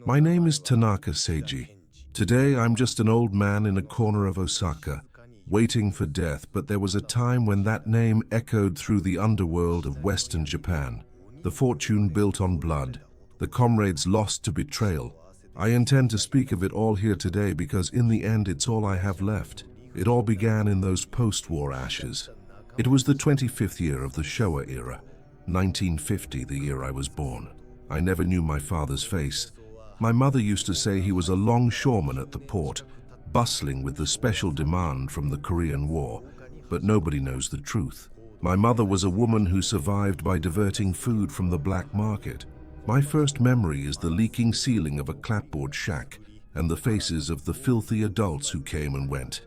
My name is Tanaka Seiji. Today I'm just an old man in a corner of Osaka, waiting for death, but there was a time when that name echoed through the underworld of Western Japan. The fortune built on blood, the comrades lost to betrayal. I intend to speak of it all here today because in the end it's all I have left. It all began in those post-war ashes. It was the 25th year of the Showa era, 1950, the year I was born. I never knew my father's face. My mother used to say he was a longshoreman at the port, bustling with the special demand from the Korean War, but nobody knows the truth. My mother was a woman who survived by diverting food from the black market. My first memory is the leaking ceiling of a clapboard shack and the faces of the filthy adults who came and went.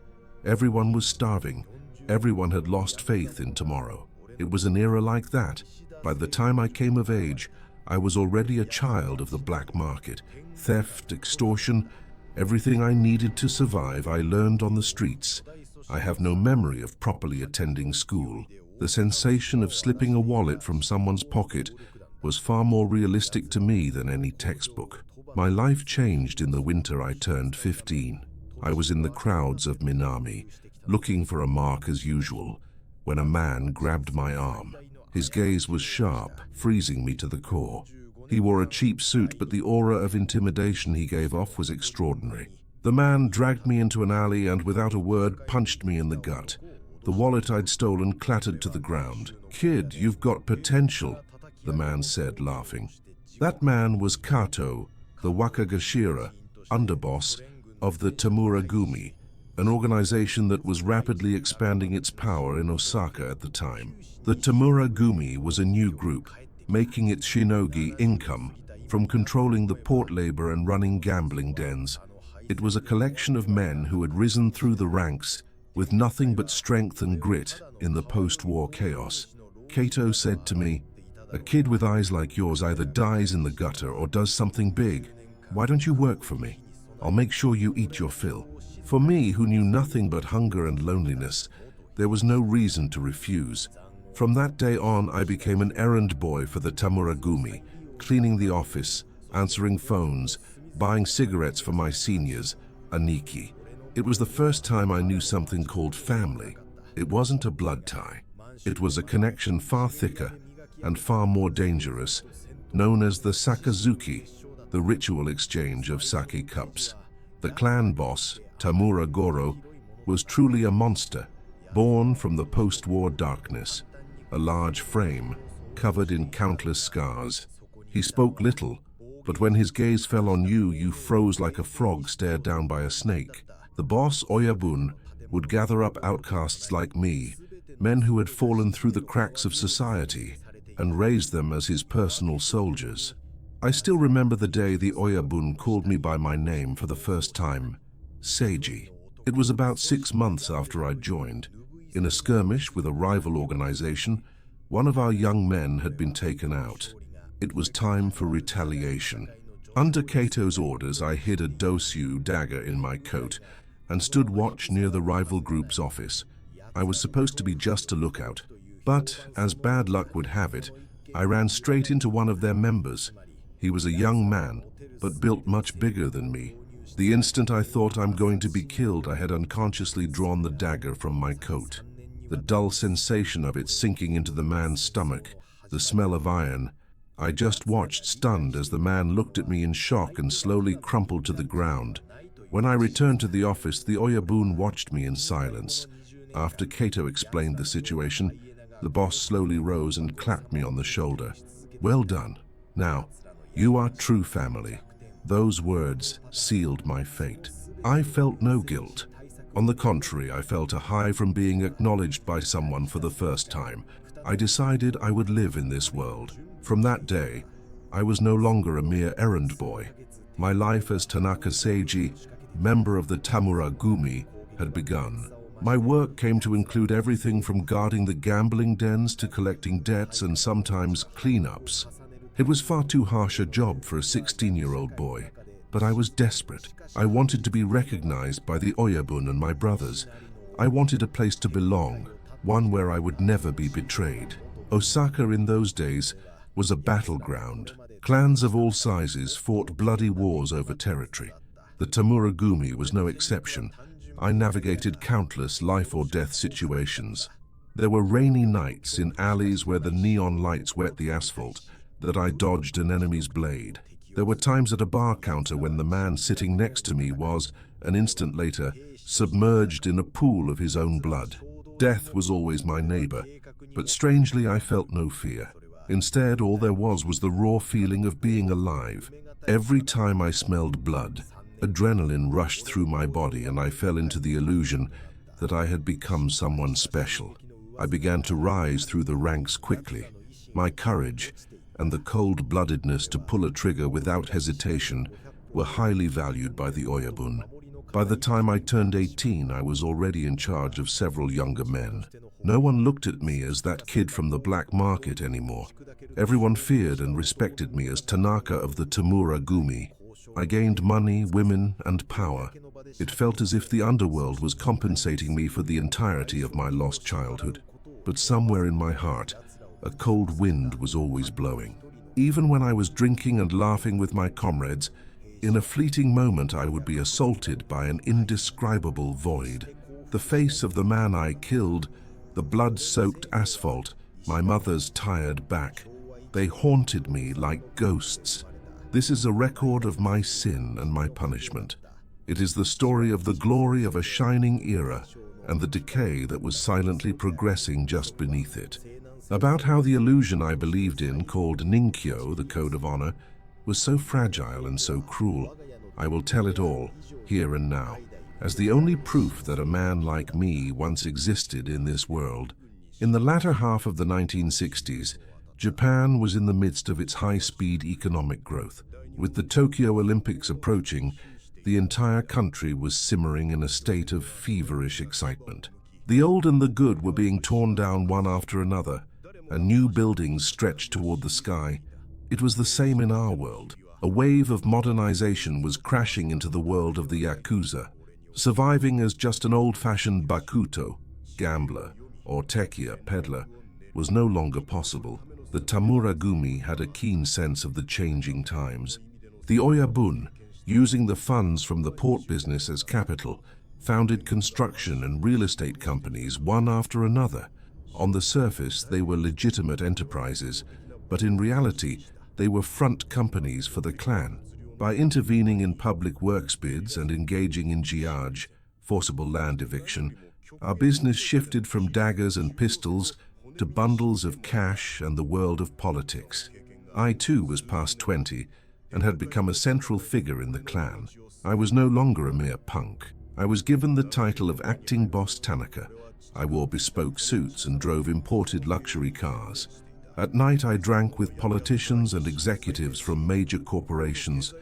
Everyone was starving. Everyone had lost faith in tomorrow. It was an era like that. By the time I came of age, I was already a child of the black market. Theft, extortion, everything I needed to survive I learned on the streets. I have no memory of properly attending school. The sensation of slipping a wallet from someone's pocket was far more realistic to me than any textbook. My life changed in the winter I turned 15. I was in the crowds of Minami, looking for a mark as usual, when a man grabbed my arm. His gaze was sharp, freezing me to the core. He wore a cheap suit, but the aura of intimidation he gave off was extraordinary. The man dragged me into an alley and, without a word, punched me in the gut. The wallet I'd stolen clattered to the ground. "Kid, you've got potential," the man said, laughing. That man was Kato, the Wakagashira, underboss of the Tamura-gumi, an organization that was rapidly expanding its power in Osaka at the time. The Tamura-gumi was a new group, making its shinogi income from controlling the port labor and running gambling dens. It was a collection of men who had risen through the ranks with nothing but strength and grit in the post-war chaos. Kato said to me, "A kid with eyes like yours either dies in the gutter or does something big. Why don't you work for me? I'll make sure you eat your fill." For me, who knew nothing but hunger and loneliness, there was no reason to refuse. From that day on, I became an errand boy for the Tamura-gumi, cleaning the office, answering phones, buying cigarettes for my seniors, Aniki. It was the first time I knew something called family. It wasn't a blood tie. It was a connection far thicker and far more dangerous, known as the sakazuki, the ritual exchange of sake cups. The clan boss, Tamura Goro, was truly a monster, born from the post-war darkness, a large frame covered in countless scars. He spoke little, but when his gaze fell on you, you froze like a frog stared down by a snake. The boss, Oyabun, would gather up outcasts like me, men who had fallen through the cracks of society, and raise them as his personal soldiers. I still remember the day the Oyabun called me by my name for the first time, Seiji. It was about 6 months after I joined. In a skirmish with a rival organization, one of our young men had been taken out. It was time for retaliation. Under Kato's orders, I hid a dosyu dagger in my coat and stood watch near the rival group's office. I was supposed to be just a lookout, but as bad luck would have it, I ran straight into one of their members. He was a young man, but built much bigger than me. The instant I thought I'm going to be killed, I had unconsciously drawn the dagger from my coat. The dull sensation of it sinking into the man's stomach, the smell of iron. I just watched, stunned, as the man looked at me in shock and slowly crumpled to the ground. When I returned to the office, the Oyabun watched me in silence. After Kato explained the situation, the boss slowly rose and clapped me on the shoulder. "Well done. Now, you are true family." Those words sealed my fate. I felt no guilt. On the contrary, I felt a high from being acknowledged by someone for the first time. I decided I would live in this world. From that day, I was no longer a mere errand boy. My life as Tanaka Seiji, member of the Tamura-gumi, had begun. My work came to include everything from guarding the gambling dens to collecting debts and sometimes cleanups. It was far too harsh a job for a 16-year-old boy, but I was desperate. I wanted to be recognized by the Oyabun and my brothers. I wanted a place to belong, one where I would never be betrayed. Osaka in those days was a battleground. Clans of all sizes fought bloody wars over territory. The Tamura-gumi was no exception. I navigated countless life-or-death situations. There were rainy nights in alleys where the neon lights wet the asphalt that I dodged an enemy's blade. There were times at a bar counter when the man sitting next to me was, an instant later, submerged in a pool of his own blood. Death was always my neighbor, but strangely I felt no fear. Instead, all there was the raw feeling of being alive. Every time I smelled blood, adrenaline rushed through my body and I fell into the illusion that I had become someone special. I began to rise through the ranks quickly. My courage and the cold-bloodedness to pull a trigger without hesitation were highly valued by the Oyabun. By the time I turned 18, I was already in charge of several younger men. No one looked at me as that kid from the black market anymore. Everyone feared and respected me as Tanaka of the Tamura-gumi. I gained money, women, and power. It felt as if the underworld was compensating me for the entirety of my lost childhood. But somewhere in my heart, a cold wind was always blowing. Even when I was drinking and laughing with my comrades, in a fleeting moment I would be assaulted by an indescribable void. The face of the man I killed, the blood-soaked asphalt, my mother's tired back, they haunted me like ghosts. This is a record of my sin and my punishment. It is the story of the glory of a shining era and the decay that was silently progressing just beneath it. About how the illusion I believed in, called Ninkyo, the code of honor, was so fragile and so cruel. I will tell it all, here and now, as the only proof that a man like me once existed in this world. In the latter half of the 1960s, Japan was in the midst of its high-speed economic growth. With the Tokyo Olympics approaching, the entire country was simmering in a state of feverish excitement. The old and the good were being torn down one after another, and new buildings stretched toward the sky. It was the same in our world. A wave of modernization was crashing into the world of the Yakuza. Surviving as just an old-fashioned bakuto, gambler, or tekia, peddler, was no longer possible. The Tamura-gumi had a keen sense of the changing times. The Oyabun, using the funds from the port business as capital, founded construction and real estate companies one after another. On the surface, they were legitimate enterprises, but in reality, they were front companies for the clan. By intervening in public works bids and engaging in jiage, forcible land eviction, our business shifted from daggers and pistols to bundles of cash and the world of politics. I too was past 20 and had become a central figure in the clan. I was no longer a mere punk. I was given the title of acting boss Tanaka. I wore bespoke suits and drove imported luxury cars. At night I drank with politicians and executives from major corporations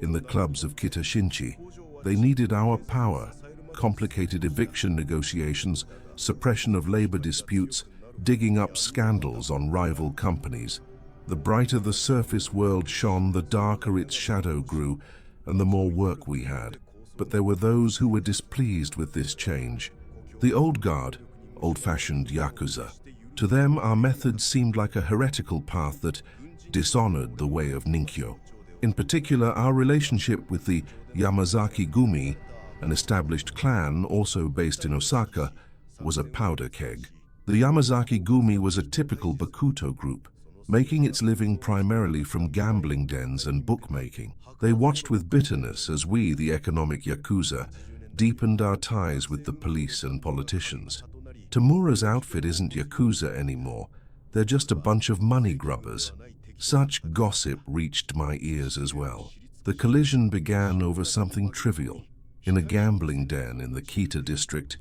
in the clubs of Kitashinchi. They needed our power, complicated eviction negotiations, suppression of labor disputes, digging up scandals on rival companies. The brighter the surface world shone, the darker its shadow grew, and the more work we had. But there were those who were displeased with this change. The old guard, old-fashioned Yakuza. To them, our methods seemed like a heretical path that dishonored the way of Ninkyo. In particular, our relationship with the Yamazaki-gumi, an established clan also based in Osaka, was a powder keg. The Yamazaki-gumi was a typical bakuto group, making its living primarily from gambling dens and bookmaking. They watched with bitterness as we, the economic Yakuza, deepened our ties with the police and politicians. Tamura's outfit isn't Yakuza anymore. They're just a bunch of money grubbers. Such gossip reached my ears as well. The collision began over something trivial. In a gambling den in the Kita district,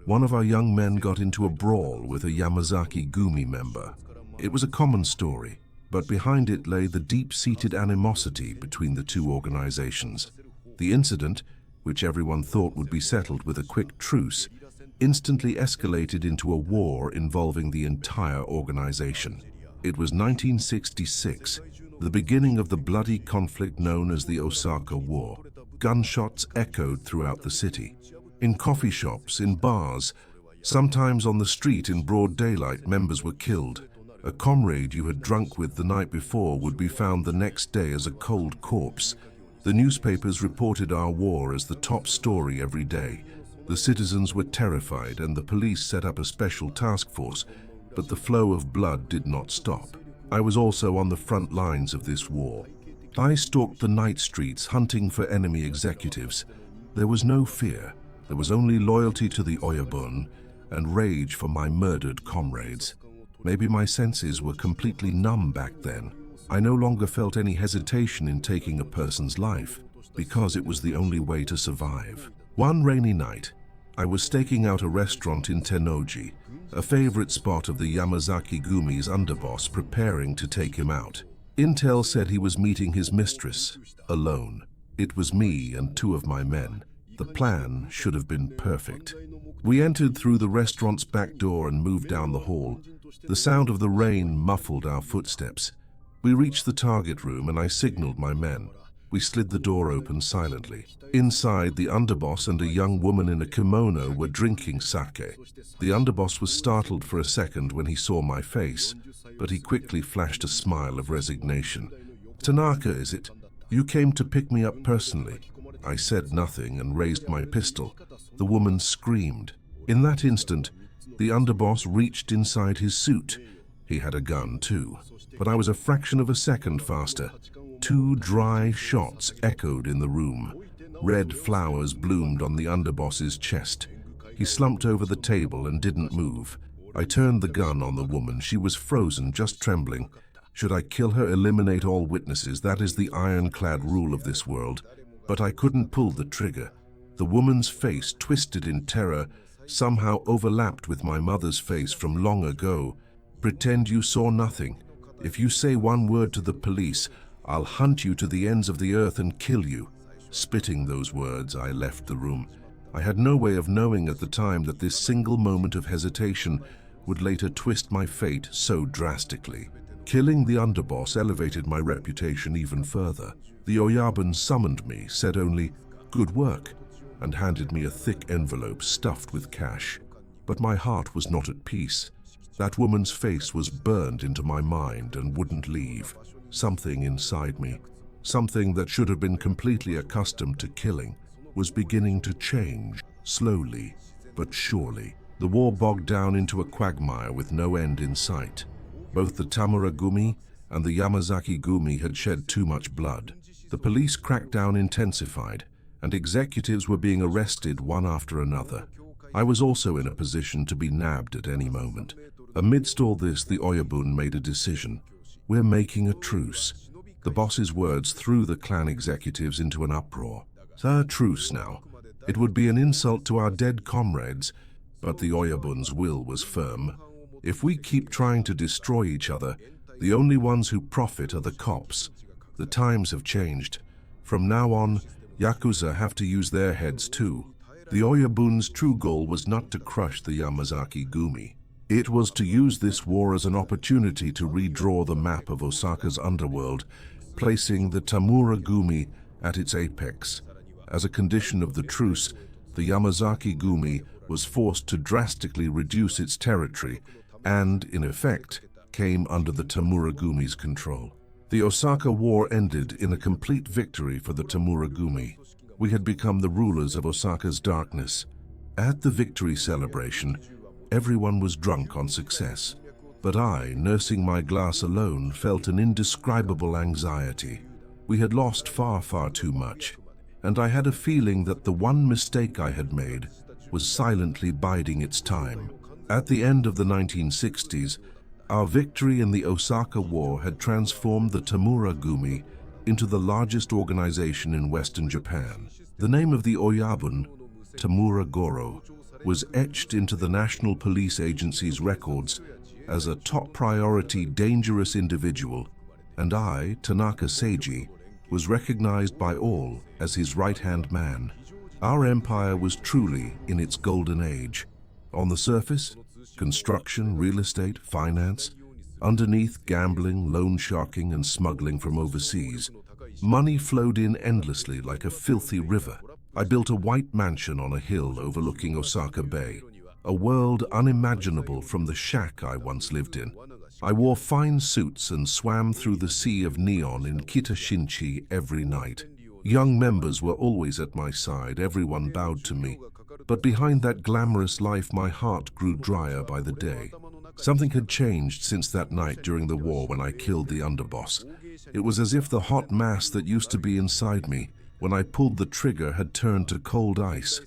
one of our young men got into a brawl with a Yamazaki-gumi member. It was a common story, but behind it lay the deep-seated animosity between the two organizations. The incident, which everyone thought would be settled with a quick truce, instantly escalated into a war involving the entire organization. It was 1966, the beginning of the bloody conflict known as the Osaka War. Gunshots echoed throughout the city. In coffee shops, in bars, sometimes on the street in broad daylight, members were killed. A comrade you had drunk with the night before would be found the next day as a cold corpse. The newspapers reported our war as the top story every day. The citizens were terrified and the police set up a special task force, but the flow of blood did not stop. I was also on the front lines of this war. I stalked the night streets hunting for enemy executives. There was no fear. There was only loyalty to the Oyabun and rage for my murdered comrades. Maybe my senses were completely numb back then. I no longer felt any hesitation in taking a person's life because it was the only way to survive. One rainy night, I was staking out a restaurant in Tennoji, a favorite spot of the Yamazaki Gumi's underboss, preparing to take him out. Intel said he was meeting his mistress, alone. It was me and two of my men. The plan should have been perfect. We entered through the restaurant's back door and moved down the hall. The sound of the rain muffled our footsteps. We reached the target room and I signaled my men. We slid the door open silently. Inside, the underboss and a young woman in a kimono were drinking sake. The underboss was startled for a second when he saw my face, but he quickly flashed a smile of resignation. "Tanaka, is it? You came to pick me up personally." I said nothing and raised my pistol. The woman screamed. In that instant, the underboss reached inside his suit. He had a gun too, but I was a fraction of a second faster. 2 dry shots echoed in the room. Red flowers bloomed on the underboss's chest. He slumped over the table and didn't move. I turned the gun on the woman. She was frozen, just trembling. Should I kill her, eliminate all witnesses? That is the ironclad rule of this world. But I couldn't pull the trigger. The woman's face, twisted in terror, somehow overlapped with my mother's face from long ago. "Pretend you saw nothing. If you say one word to the police, I'll hunt you to the ends of the earth and kill you." Spitting those words, I left the room. I had no way of knowing at the time that this single moment of hesitation would later twist my fate so drastically. Killing the underboss elevated my reputation even further. The Oyabun summoned me, said only, "Good work," and handed me a thick envelope stuffed with cash. But my heart was not at peace. That woman's face was burned into my mind and wouldn't leave. Something inside me, something that should have been completely accustomed to killing, was beginning to change, slowly but surely. The war bogged down into a quagmire with no end in sight. Both the Tamura Gumi and the Yamazaki Gumi had shed too much blood. The police crackdown intensified, and executives were being arrested one after another. I was also in a position to be nabbed at any moment. Amidst all this, the Oyabun made a decision. "We're making a truce." The boss's words threw the clan executives into an uproar. A truce now. It would be an insult to our dead comrades, but the Oyabun's will was firm. If we keep trying to destroy each other, the only ones who profit are the cops. The times have changed. From now on, Yakuza have to use their heads too. The Oyabun's true goal was not to crush the Yamazaki Gumi. It was to use this war as an opportunity to redraw the map of Osaka's underworld, placing the Tamura Gumi at its apex. As a condition of the truce, the Yamazaki Gumi was forced to drastically reduce its territory and, in effect, came under the Tamura Gumi's control. The Osaka War ended in a complete victory for the Tamura Gumi. We had become the rulers of Osaka's darkness. At the victory celebration, everyone was drunk on success. But I, nursing my glass alone, felt an indescribable anxiety. We had lost far, far too much, and I had a feeling that the one mistake I had made was silently biding its time. At the end of the 1960s, our victory in the Osaka War had transformed the Tamura Gumi into the largest organization in Western Japan. The name of the Oyabun, Tamura Goro, was etched into the National Police Agency's records as a top priority dangerous individual, and I, Tanaka Seiji, was recognized by all as his right-hand man. Our empire was truly in its golden age. On the surface, construction, real estate, finance. Underneath, gambling, loan sharking, and smuggling from overseas. Money flowed in endlessly like a filthy river. I built a white mansion on a hill overlooking Osaka Bay, a world unimaginable from the shack I once lived in. I wore fine suits and swam through the sea of neon in Kitashinchi every night. Young members were always at my side, everyone bowed to me. But behind that glamorous life, my heart grew drier by the day. Something had changed since that night during the war when I killed the underboss. It was as if the hot mass that used to be inside me, when I pulled the trigger, had turned to cold ice.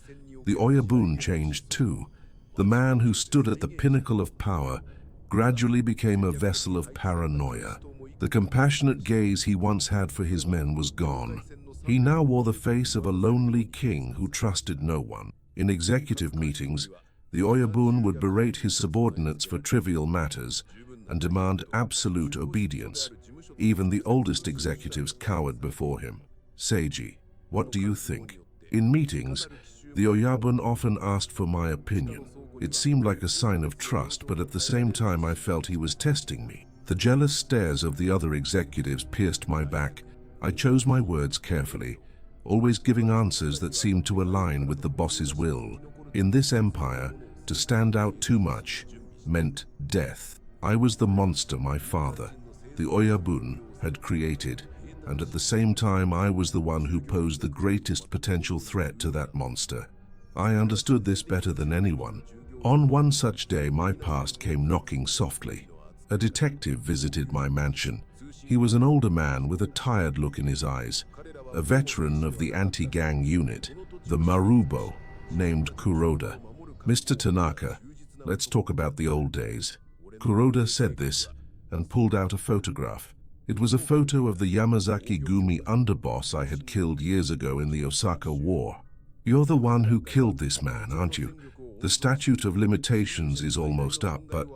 The Oyabun changed too. The man who stood at the pinnacle of power gradually became a vessel of paranoia. The compassionate gaze he once had for his men was gone. He now wore the face of a lonely king who trusted no one. In executive meetings, the Oyabun would berate his subordinates for trivial matters and demand absolute obedience. Even the oldest executives cowered before him. Seiji, what do you think? In meetings, the Oyabun often asked for my opinion. It seemed like a sign of trust, but at the same time I felt he was testing me. The jealous stares of the other executives pierced my back. I chose my words carefully, always giving answers that seemed to align with the boss's will. In this empire, to stand out too much meant death. I was the monster my father, the Oyabun, had created, and at the same time I was the one who posed the greatest potential threat to that monster. I understood this better than anyone. On one such day, my past came knocking softly. A detective visited my mansion. He was an older man with a tired look in his eyes, a veteran of the anti-gang unit, the Marubo, named Kuroda. Mr. Tanaka, let's talk about the old days. Kuroda said this and pulled out a photograph. It was a photo of the Yamazaki Gumi underboss I had killed years ago in the Osaka War. You're the one who killed this man, aren't you? The statute of limitations is almost up, but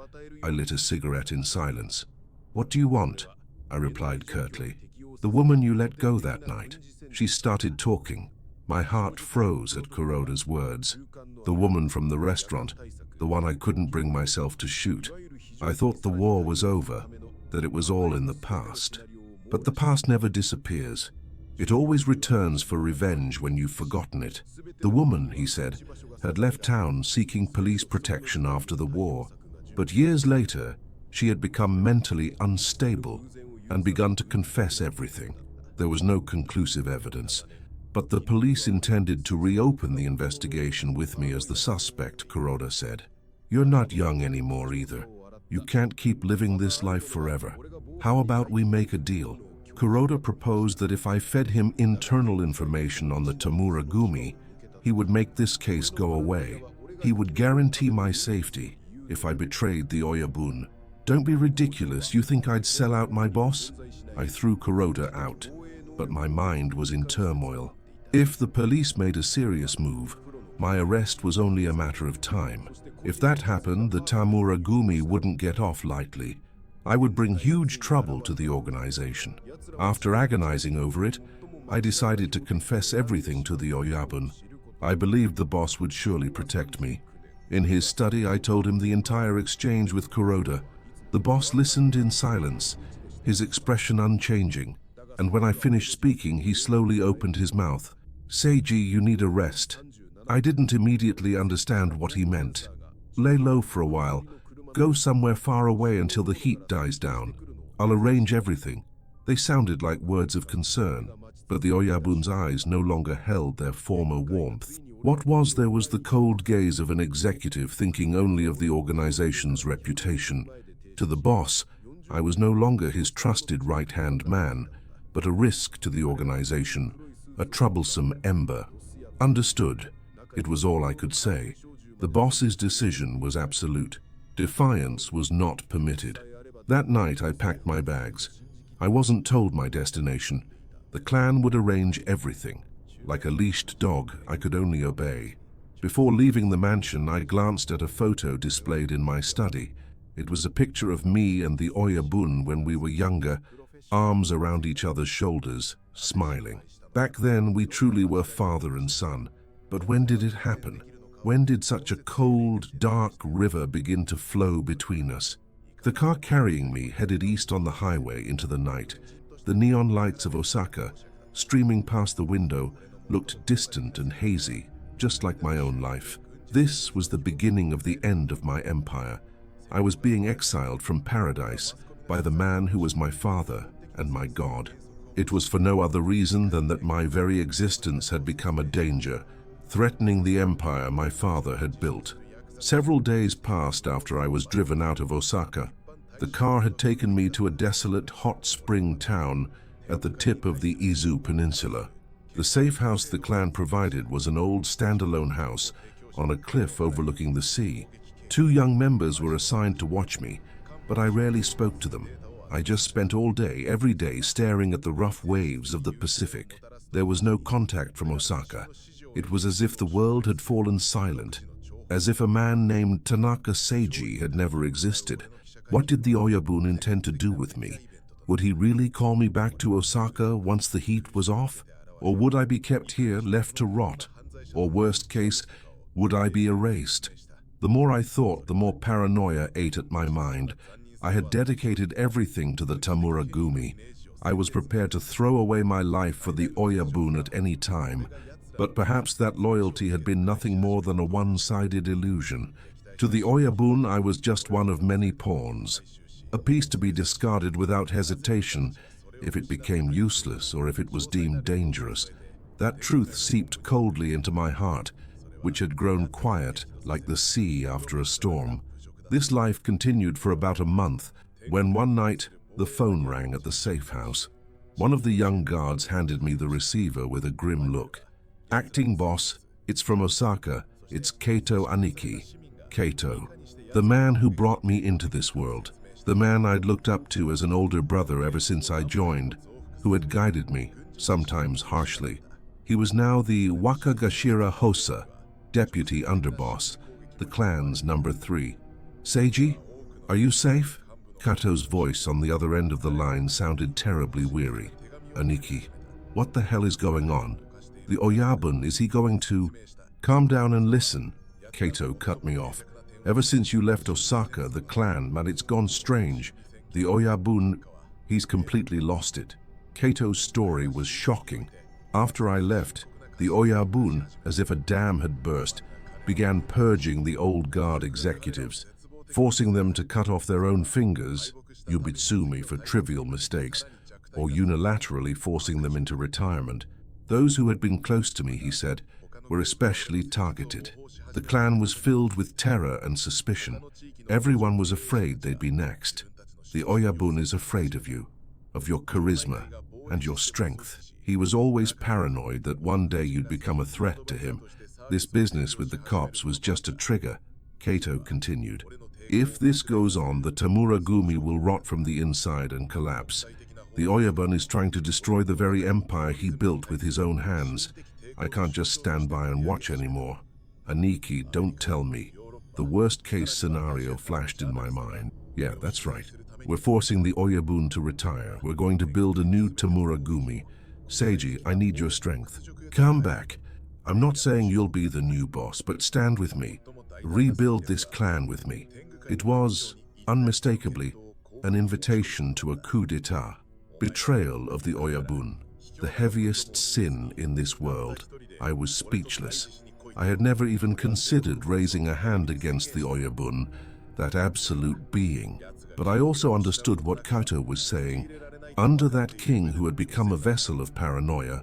I lit a cigarette in silence. What do you want? I replied curtly. The woman you let go that night. She started talking. My heart froze at Kuroda's words. The woman from the restaurant, the one I couldn't bring myself to shoot. I thought the war was over, that it was all in the past. But the past never disappears. It always returns for revenge when you've forgotten it. The woman, he said, had left town seeking police protection after the war, but years later she had become mentally unstable and begun to confess everything. There was no conclusive evidence, but the police intended to reopen the investigation with me as the suspect, Kuroda said. You're not young anymore either. You can't keep living this life forever. How about we make a deal? Kuroda proposed that if I fed him internal information on the Tamura Gumi, he would make this case go away. He would guarantee my safety if I betrayed the Oyabun. Don't be ridiculous. You think I'd sell out my boss? I threw Kuroda out, but my mind was in turmoil. If the police made a serious move, my arrest was only a matter of time. If that happened, the Tamura Gumi wouldn't get off lightly. I would bring huge trouble to the organization. After agonizing over it, I decided to confess everything to the Oyabun. I believed the boss would surely protect me. In his study, I told him the entire exchange with Kuroda. The boss listened in silence, his expression unchanging, and when I finished speaking, he slowly opened his mouth. Seiji, you need a rest. I didn't immediately understand what he meant. Lay low for a while. Go somewhere far away until the heat dies down. I'll arrange everything. They sounded like words of concern, but the Oyabun's eyes no longer held their former warmth. What was there was the cold gaze of an executive thinking only of the organization's reputation. To the boss, I was no longer his trusted right-hand man, but a risk to the organization, a troublesome ember. Understood. It was all I could say. The boss's decision was absolute. Defiance was not permitted. That night I packed my bags. I wasn't told my destination. The clan would arrange everything. Like a leashed dog, I could only obey. Before leaving the mansion, I glanced at a photo displayed in my study. It was a picture of me and the Oyabun when we were younger, arms around each other's shoulders, smiling. Back then, we truly were father and son. But when did it happen? When did such a cold, dark river begin to flow between us? The car carrying me headed east on the highway into the night. The neon lights of Osaka, streaming past the window, looked distant and hazy, just like my own life. This was the beginning of the end of my empire. I was being exiled from paradise by the man who was my father and my God. It was for no other reason than that my very existence had become a danger, threatening the empire my father had built. Several days passed after I was driven out of Osaka. The car had taken me to a desolate hot spring town at the tip of the Izu Peninsula. The safe house the clan provided was an old standalone house on a cliff overlooking the sea. 2 young members were assigned to watch me, but I rarely spoke to them. I just spent all day, every day, staring at the rough waves of the Pacific. There was no contact from Osaka. It was as if the world had fallen silent, as if a man named Tanaka Seiji had never existed. What did the Oyabun intend to do with me? Would he really call me back to Osaka once the heat was off? Or would I be kept here, left to rot? Or worst case, would I be erased? The more I thought, the more paranoia ate at my mind. I had dedicated everything to the Tamuragumi. I was prepared to throw away my life for the Oyabun at any time. But perhaps that loyalty had been nothing more than a one-sided illusion. To the Oyabun, I was just one of many pawns, a piece to be discarded without hesitation if it became useless or if it was deemed dangerous. That truth seeped coldly into my heart, which had grown quiet like the sea after a storm. This life continued for about a month, when one night the phone rang at the safe house. One of the young guards handed me the receiver with a grim look. "Acting boss, it's from Osaka. It's Kato Aniki." Kato, the man who brought me into this world, the man I'd looked up to as an older brother ever since I joined, who had guided me, sometimes harshly. He was now the Wakagashira Hosa, deputy underboss, the clan's number 3. "Seiji, are you safe?" Kato's voice on the other end of the line sounded terribly weary. "Aniki, what the hell is going on? The Oyabun, is he going to—" "Calm down and listen," Kato cut me off. "Ever since you left Osaka, the clan, man, it's gone strange. The Oyabun, he's completely lost it." Kato's story was shocking. After I left, the Oyabun, as if a dam had burst, began purging the old guard executives, forcing them to cut off their own fingers, yubitsumi for trivial mistakes, or unilaterally forcing them into retirement. Those who had been close to me, he said, were especially targeted. The clan was filled with terror and suspicion. Everyone was afraid they'd be next. The Oyabun is afraid of you, of your charisma, and your strength. He was always paranoid that one day you'd become a threat to him. This business with the cops was just a trigger, Kato continued. If this goes on, the Tamuragumi will rot from the inside and collapse. The Oyabun is trying to destroy the very empire he built with his own hands. I can't just stand by and watch anymore. Aniki, don't tell me. The worst-case scenario flashed in my mind. Yeah, that's right. We're forcing the Oyabun to retire. We're going to build a new Tamuragumi. Seiji, I need your strength. Come back. I'm not saying you'll be the new boss, but stand with me. Rebuild this clan with me. It was, unmistakably, an invitation to a coup d'etat. Betrayal of the Oyabun, the heaviest sin in this world. I was speechless. I had never even considered raising a hand against the Oyabun, that absolute being. But I also understood what Kato was saying. Under that king who had become a vessel of paranoia,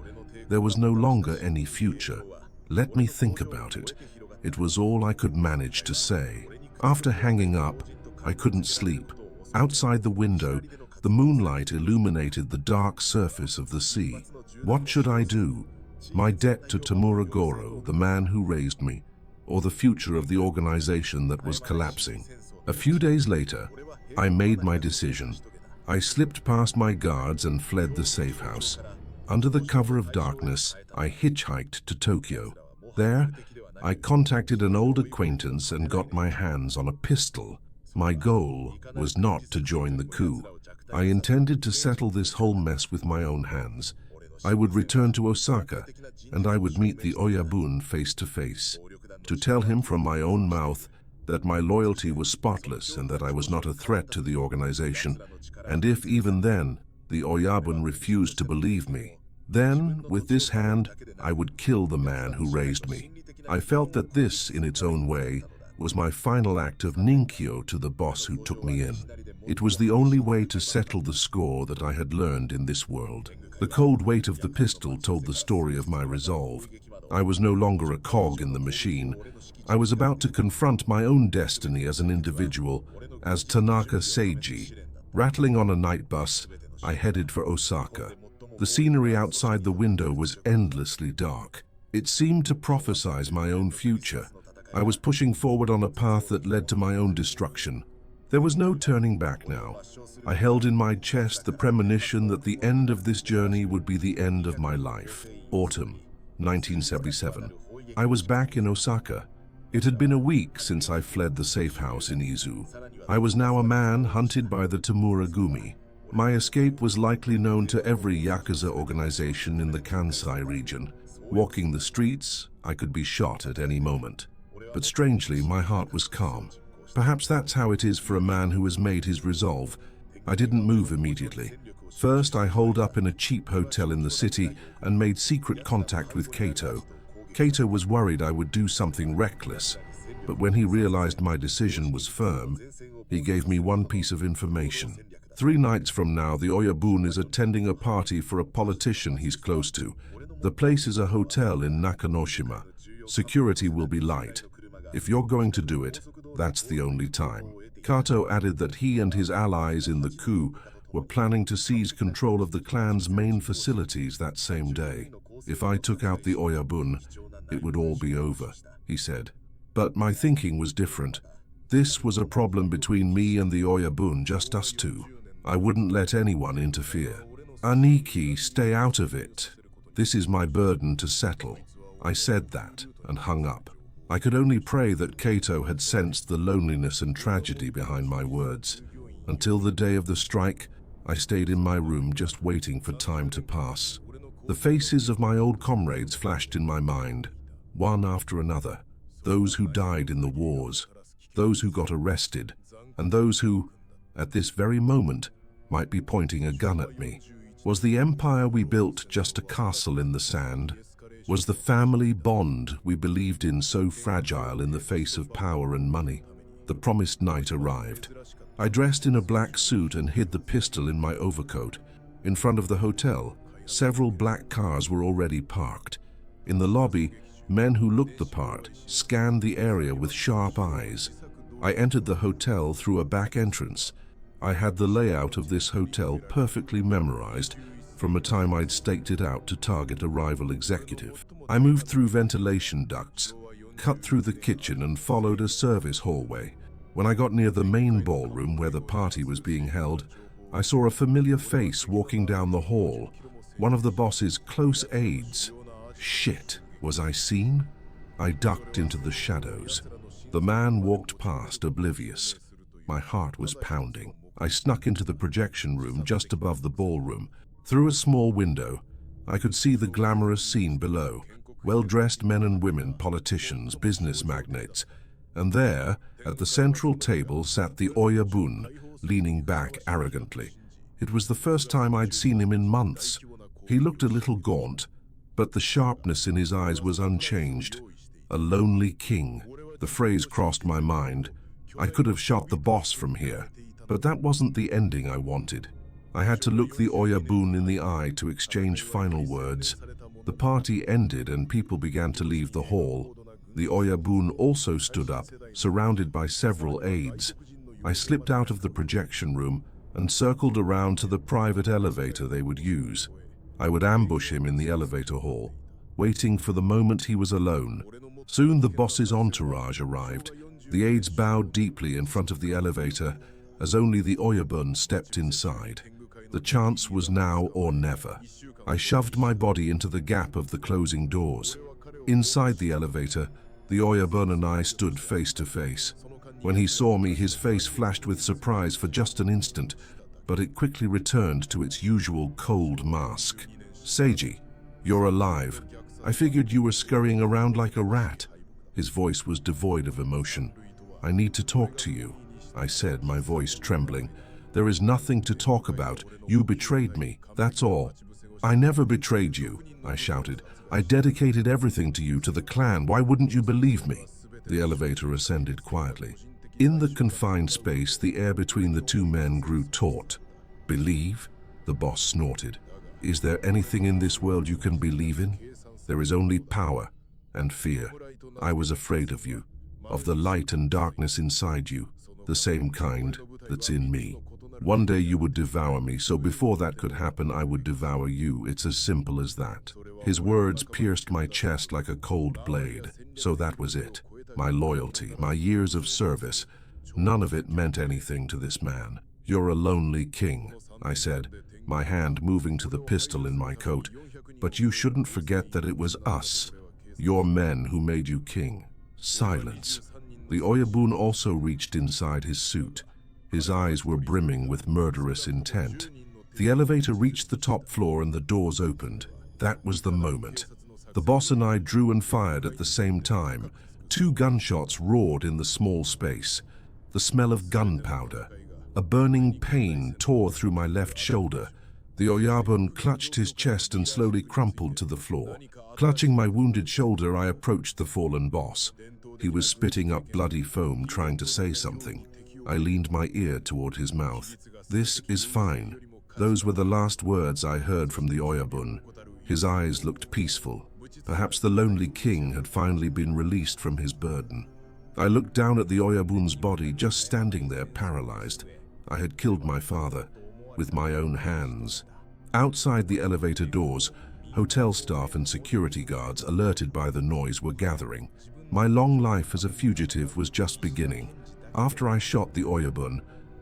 there was no longer any future. Let me think about it. It was all I could manage to say. After hanging up, I couldn't sleep. Outside the window, the moonlight illuminated the dark surface of the sea. What should I do? My debt to Tamuragoro, the man who raised me, or the future of the organization that was collapsing? A few days later, I made my decision. I slipped past my guards and fled the safe house. Under the cover of darkness, I hitchhiked to Tokyo. There, I contacted an old acquaintance and got my hands on a pistol. My goal was not to join the coup. I intended to settle this whole mess with my own hands. I would return to Osaka, and I would meet the Oyabun face to face, to tell him from my own mouth that my loyalty was spotless and that I was not a threat to the organization. And if even then, the Oyabun refused to believe me, then, with this hand, I would kill the man who raised me. I felt that this, in its own way, was my final act of ninkyo to the boss who took me in. It was the only way to settle the score that I had learned in this world. The cold weight of the pistol told the story of my resolve. I was no longer a cog in the machine. I was about to confront my own destiny as an individual, as Tanaka Seiji. Rattling on a night bus, I headed for Osaka. The scenery outside the window was endlessly dark. It seemed to prophesize my own future. I was pushing forward on a path that led to my own destruction. There was no turning back now. I held in my chest the premonition that the end of this journey would be the end of my life. Autumn, 1977. I was back in Osaka. It had been a week since I fled the safe house in Izu. I was now a man hunted by the Tamuragumi. My escape was likely known to every Yakuza organization in the Kansai region. Walking the streets, I could be shot at any moment. But strangely, my heart was calm. Perhaps that's how it is for a man who has made his resolve. I didn't move immediately. First, I holed up in a cheap hotel in the city and made secret contact with Kato. Kato was worried I would do something reckless, but when he realized my decision was firm, he gave me one piece of information. 3 nights from now, the Oyabun is attending a party for a politician he's close to. The place is a hotel in Nakanoshima. Security will be light. If you're going to do it, that's the only time. Kato added that he and his allies in the coup were planning to seize control of the clan's main facilities that same day. If I took out the Oyabun, it would all be over, he said. But my thinking was different. This was a problem between me and the Oyabun, just us two. I wouldn't let anyone interfere. Aniki, stay out of it. This is my burden to settle. I said that and hung up. I could only pray that Kato had sensed the loneliness and tragedy behind my words. Until the day of the strike, I stayed in my room just waiting for time to pass. The faces of my old comrades flashed in my mind, one after another. Those who died in the wars, those who got arrested, and those who, at this very moment, might be pointing a gun at me. Was the empire we built just a castle in the sand? Was the family bond we believed in so fragile in the face of power and money? The promised night arrived. I dressed in a black suit and hid the pistol in my overcoat. In front of the hotel, several black cars were already parked. In the lobby, men who looked the part scanned the area with sharp eyes. I entered the hotel through a back entrance. I had the layout of this hotel perfectly memorized from the time I'd staked it out to target a rival executive. I moved through ventilation ducts, cut through the kitchen and followed a service hallway. When I got near the main ballroom where the party was being held, I saw a familiar face walking down the hall, one of the boss's close aides. Shit, was I seen? I ducked into the shadows. The man walked past, oblivious. My heart was pounding. I snuck into the projection room just above the ballroom. Through a small window, I could see the glamorous scene below. Well-dressed men and women, politicians, business magnates. And there, at the central table, sat the Oyabun, leaning back arrogantly. It was the first time I'd seen him in months. He looked a little gaunt, but the sharpness in his eyes was unchanged. A lonely king. The phrase crossed my mind. I could have shot the boss from here, but that wasn't the ending I wanted. I had to look the Oyabun in the eye to exchange final words. The party ended and people began to leave the hall. The Oyabun also stood up, surrounded by several aides. I slipped out of the projection room and circled around to the private elevator they would use. I would ambush him in the elevator hall, waiting for the moment he was alone. Soon the boss's entourage arrived. The aides bowed deeply in front of the elevator as only the Oyabun stepped inside. The chance was now or never. I shoved my body into the gap of the closing doors. Inside the elevator, the Oyabun and I stood face to face. When he saw me, his face flashed with surprise for just an instant, but it quickly returned to its usual cold mask. Seiji, you're alive. I figured you were scurrying around like a rat. His voice was devoid of emotion. I need to talk to you, I said, my voice trembling. There is nothing to talk about. You betrayed me, that's all. I never betrayed you, I shouted. I dedicated everything to you, to the clan. Why wouldn't you believe me? The elevator ascended quietly. In the confined space, the air between the two men grew taut. Believe? The boss snorted. Is there anything in this world you can believe in? There is only power and fear. I was afraid of you, of the light and darkness inside you, the same kind that's in me. One day you would devour me, so before that could happen, I would devour you. It's as simple as that. His words pierced my chest like a cold blade. So that was it. My loyalty, my years of service, none of it meant anything to this man. You're a lonely king, I said, my hand moving to the pistol in my coat. But you shouldn't forget that it was us, your men, who made you king. Silence. The Oyabun also reached inside his suit. His eyes were brimming with murderous intent. The elevator reached the top floor and the doors opened. That was the moment. The boss and I drew and fired at the same time. 2 gunshots roared in the small space. The smell of gunpowder. A burning pain tore through my left shoulder. The Oyabun clutched his chest and slowly crumpled to the floor. Clutching my wounded shoulder, I approached the fallen boss. He was spitting up bloody foam, trying to say something. I leaned my ear toward his mouth. This is fine. Those were the last words I heard from the Oyabun. His eyes looked peaceful. Perhaps the lonely king had finally been released from his burden. I looked down at the Oyabun's body, just standing there, paralyzed. I had killed my father with my own hands. Outside the elevator doors, hotel staff and security guards, alerted by the noise, were gathering. My long life as a fugitive was just beginning. After I shot the Oyabun,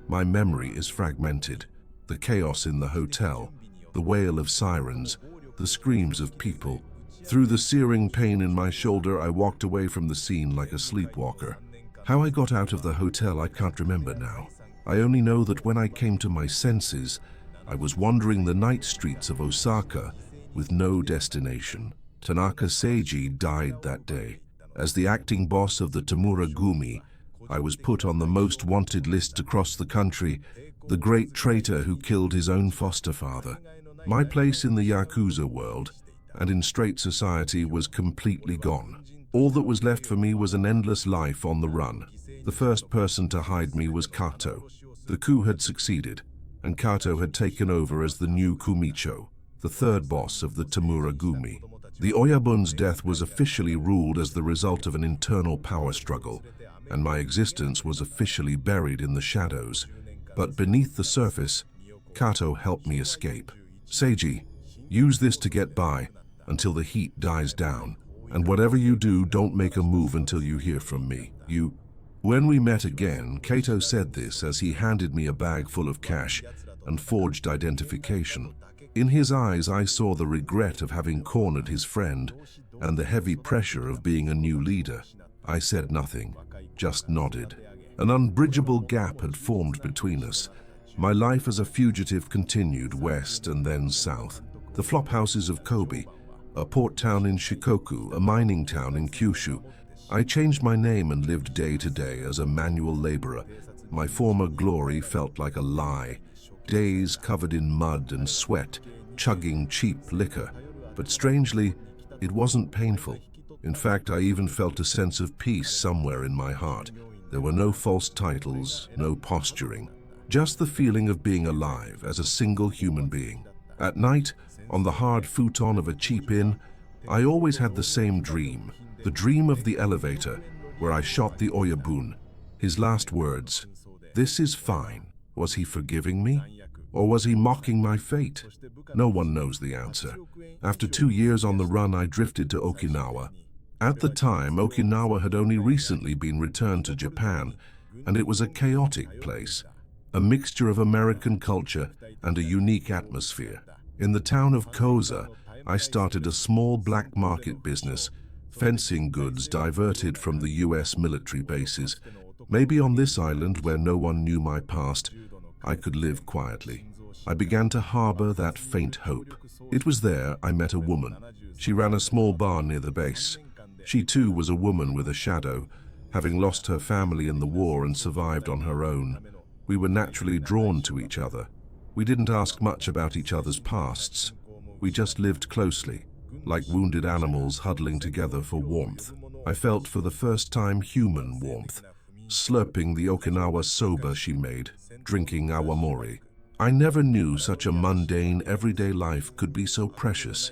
my memory is fragmented. The chaos in the hotel, the wail of sirens, the screams of people. Through the searing pain in my shoulder, I walked away from the scene like a sleepwalker. How I got out of the hotel, I can't remember now. I only know that when I came to my senses, I was wandering the night streets of Osaka with no destination. Tanaka Seiji died that day. As the acting boss of the Tamura Gumi, I was put on the most wanted list across the country, the great traitor who killed his own foster father. My place in the Yakuza world and in straight society was completely gone. All that was left for me was an endless life on the run. The first person to hide me was Kato. The coup had succeeded, and Kato had taken over as the new Kumicho, the third boss of the Tamura Gumi. The Oyabun's death was officially ruled as the result of an internal power struggle, and my existence was officially buried in the shadows. But beneath the surface, Kato helped me escape. Seiji, use this to get by until the heat dies down, and whatever you do, don't make a move until you hear from me. When we met again, Kato said this as he handed me a bag full of cash and forged identification. In his eyes, I saw the regret of having cornered his friend and the heavy pressure of being a new leader. I said nothing, just nodded. An unbridgeable gap had formed between us. My life as a fugitive continued west and then south. The flop houses of Kobe, a port town in Shikoku, a mining town in Kyushu. I changed my name and lived day to day as a manual laborer. My former glory felt like a lie. Days covered in mud and sweat, chugging cheap liquor. But strangely, it wasn't painful. In fact, I even felt a sense of peace somewhere in my heart. There were no false titles, no posturing. Just the feeling of being alive as a single human being. At night, on the hard futon of a cheap inn, I always had the same dream. The dream of the elevator, where I shot the Oyabun. His last words, "This is fine." Was he forgiving me? Or was he mocking my fate? No one knows the answer. After 2 years on the run, I drifted to Okinawa. At the time, Okinawa had only recently been returned to Japan, and it was a chaotic place. A mixture of American culture and a unique atmosphere. In the town of Koza, I started a small black market business, fencing goods diverted from the US military bases. Maybe on this island, where no one knew my past, I could live quietly. I began to harbor that faint hope. It was there I met a woman. She ran a small bar near the base. She too was a woman with a shadow, having lost her family in the war and survived on her own. We were naturally drawn to each other. We didn't ask much about each other's pasts. We just lived closely, like wounded animals huddling together for warmth. I felt for the first time human warmth, slurping the Okinawa soba she made, drinking awamori. I never knew such a mundane, everyday life could be so precious.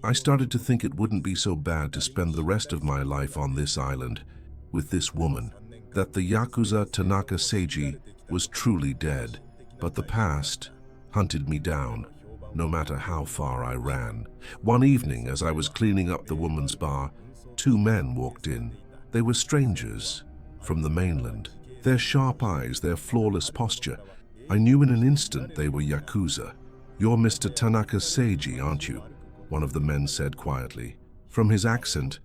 I started to think it wouldn't be so bad to spend the rest of my life on this island with this woman, that the Yakuza Tanaka Seiji was truly dead, but the past hunted me down, no matter how far I ran. One evening, as I was cleaning up the woman's bar, two men walked in. They were strangers from the mainland. Their sharp eyes, their flawless posture, I knew in an instant they were Yakuza. "You're Mr. Tanaka Seiji, aren't you?" one of the men said quietly. From his accent,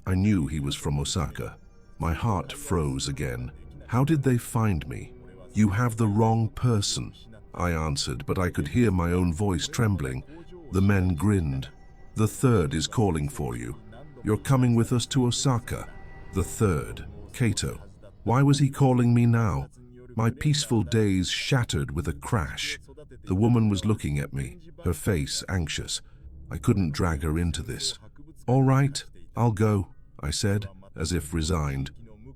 I knew he was from Osaka. My heart froze again. How did they find me? "You have the wrong person," I answered, but I could hear my own voice trembling. The men grinned. "The third is calling for you. You're coming with us to Osaka." The third, Kato. Why was he calling me now? My peaceful days shattered with a crash. The woman was looking at me, her face anxious. I couldn't drag her into this. "All right, I'll go," I said, as if resigned.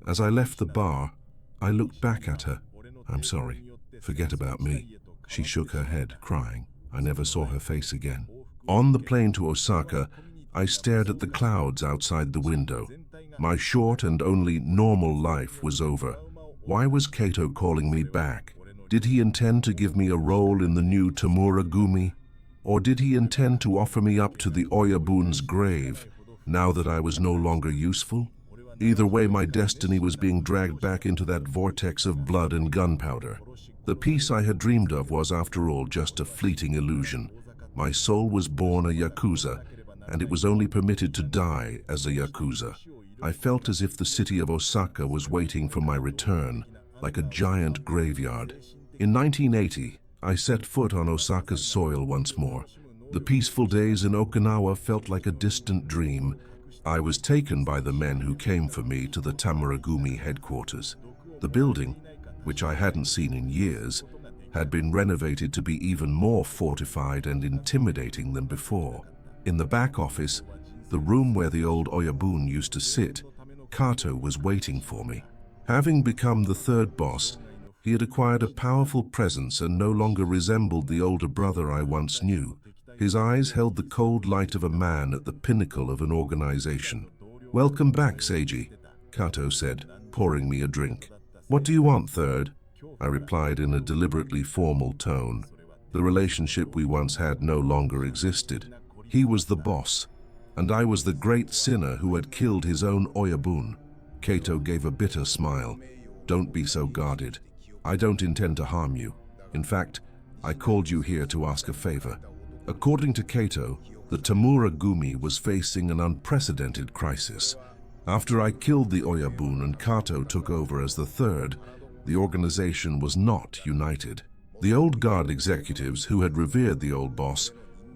As I left the bar, I looked back at her. "I'm sorry. Forget about me." She shook her head, crying. I never saw her face again. On the plane to Osaka, I stared at the clouds outside the window. My short and only normal life was over. Why was Kato calling me back? Did he intend to give me a role in the new Tamura Gumi? Or did he intend to offer me up to the Oyabun's grave, now that I was no longer useful? Either way, my destiny was being dragged back into that vortex of blood and gunpowder. The peace I had dreamed of was, after all, just a fleeting illusion. My soul was born a Yakuza, and it was only permitted to die as a Yakuza. I felt as if the city of Osaka was waiting for my return, like a giant graveyard. In 1980, I set foot on Osaka's soil once more. The peaceful days in Okinawa felt like a distant dream. I was taken by the men who came for me to the Tamuragumi headquarters. The building, which I hadn't seen in years, had been renovated to be even more fortified and intimidating than before. In the back office, the room where the old Oyabun used to sit, Kato was waiting for me. Having become the third boss, he had acquired a powerful presence and no longer resembled the older brother I once knew. His eyes held the cold light of a man at the pinnacle of an organization. "Welcome back, Seiji," Kato said, pouring me a drink. "What do you want, third?" I replied in a deliberately formal tone. The relationship we once had no longer existed. He was the boss, and I was the great sinner who had killed his own Oyabun. Kato gave a bitter smile. "Don't be so guarded. I don't intend to harm you. In fact, I called you here to ask a favor." According to Kato, the Tamura Gumi was facing an unprecedented crisis. After I killed the Oyabun and Kato took over as the third, the organization was not united. The old guard executives who had revered the old boss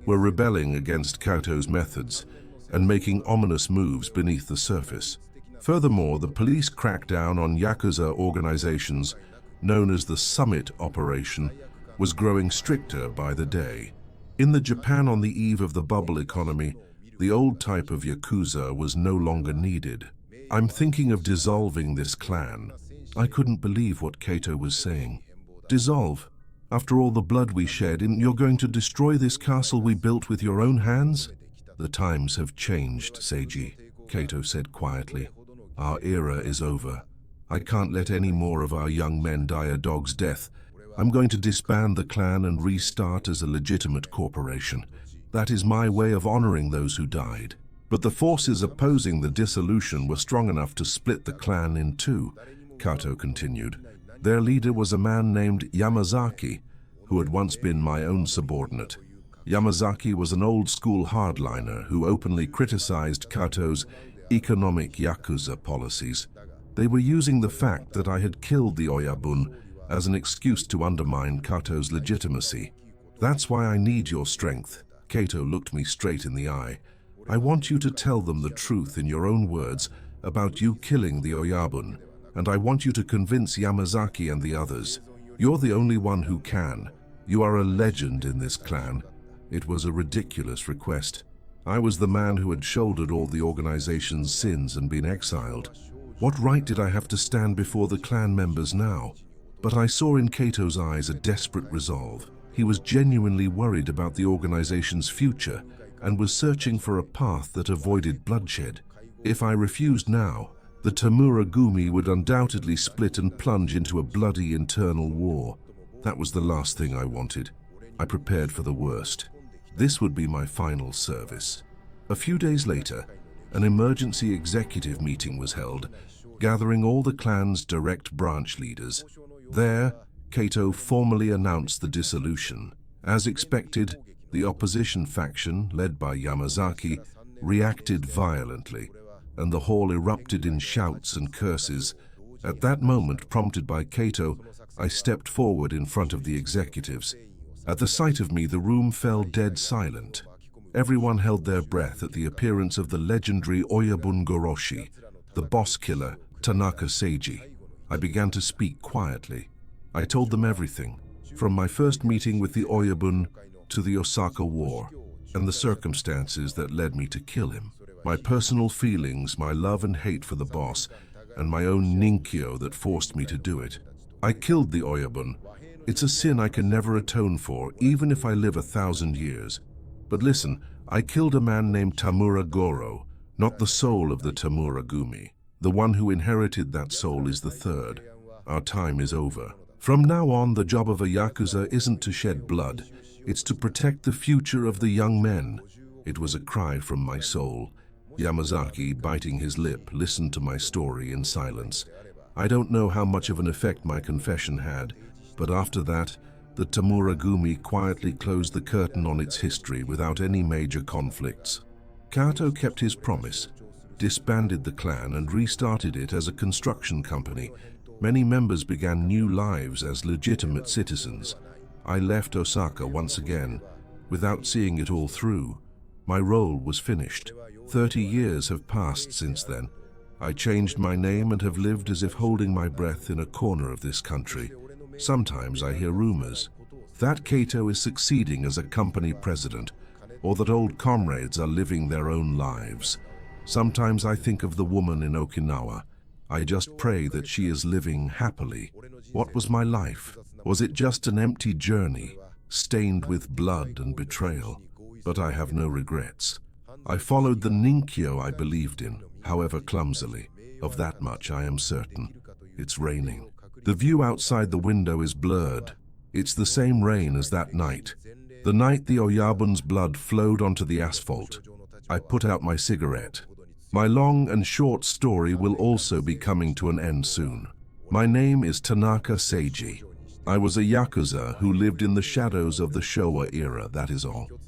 were rebelling against Kato's methods and making ominous moves beneath the surface. Furthermore, the police crackdown on Yakuza organizations, known as the Summit Operation, was growing stricter by the day. In the Japan on the eve of the bubble economy, the old type of Yakuza was no longer needed. "I'm thinking of dissolving this clan." I couldn't believe what Kato was saying. "Dissolve? After all the blood we shed, you're going to destroy this castle we built with your own hands?" "The times have changed, Seiji," Kato said quietly. "Our era is over. I can't let any more of our young men die a dog's death. I'm going to disband the clan and restart as a legitimate corporation. That is my way of honoring those who died." But the forces opposing the dissolution were strong enough to split the clan in two, Kato continued. Their leader was a man named Yamazaki, who had once been my own subordinate. Yamazaki was an old-school hardliner who openly criticized Kato's economic Yakuza policies. They were using the fact that I had killed the Oyabun as an excuse to undermine Kato's legitimacy. "That's why I need your strength." Kato looked me straight in the eye. "I want you to tell them the truth in your own words about you killing the Oyabun, and I want you to convince Yamazaki and the others. You're the only one who can. You are a legend in this clan." It was a ridiculous request. I was the man who had shouldered all the organization's sins and been exiled. What right did I have to stand before the clan members now? But I saw in Kato's eyes a desperate resolve. He was genuinely worried about the organization's future and was searching for a path that avoided bloodshed. If I refused now, the Tamura Gumi would undoubtedly split and plunge into a bloody internal war. That was the last thing I wanted. I prepared for the worst. This would be my final service. A few days later, an emergency executive meeting was held, gathering all the clan's direct branch leaders. There, Kato formally announced the dissolution. As expected, the opposition faction, led by Yamazaki, reacted violently, and the hall erupted in shouts and curses. At that moment, prompted by Kato, I stepped forward in front of the executives. At the sight of me, the room fell dead silent. Everyone held their breath at the appearance of the legendary Oyabun Goroshi, the boss killer, Tanaka Seiji. I began to speak quietly. I told them everything, from my first meeting with the Oyabun to the Osaka War, and the circumstances that led me to kill him. My personal feelings, my love and hate for the boss, and my own ninkyo that forced me to do it. I killed the Oyabun. It's a sin I can never atone for, even if I live 1,000 years. But listen, I killed a man named Tamura Goro, not the soul of the Tamura Gumi. The one who inherited that soul is the third. Our time is over. From now on, the job of a Yakuza isn't to shed blood. It's to protect the future of the young men. It was a cry from my soul. Yamazaki, biting his lip, listened to my story in silence. I don't know how much of an effect my confession had, but after that, the Tamura Gumi quietly closed the curtain on its history without any major conflicts. Kato kept his promise, disbanded the clan and restarted it as a construction company. Many members began new lives as legitimate citizens. I left Osaka once again, without seeing it all through. My role was finished. 30 years have passed since then. I changed my name and have lived as if holding my breath in a corner of this country. Sometimes I hear rumors that Kato is succeeding as a company president, or that old comrades are living their own lives. Sometimes I think of the woman in Okinawa. I just pray that she is living happily. What was my life? Was it just an empty journey, stained with blood and betrayal? But I have no regrets. I followed the ninkyo I believed in, however clumsily. Of that much I am certain. It's raining. The view outside the window is blurred. It's the same rain as that night. The night the Oyabun's blood flowed onto the asphalt. I put out my cigarette. My long and short story will also be coming to an end soon. My name is Tanaka Seiji. I was a Yakuza who lived in the shadows of the Showa era, that is all.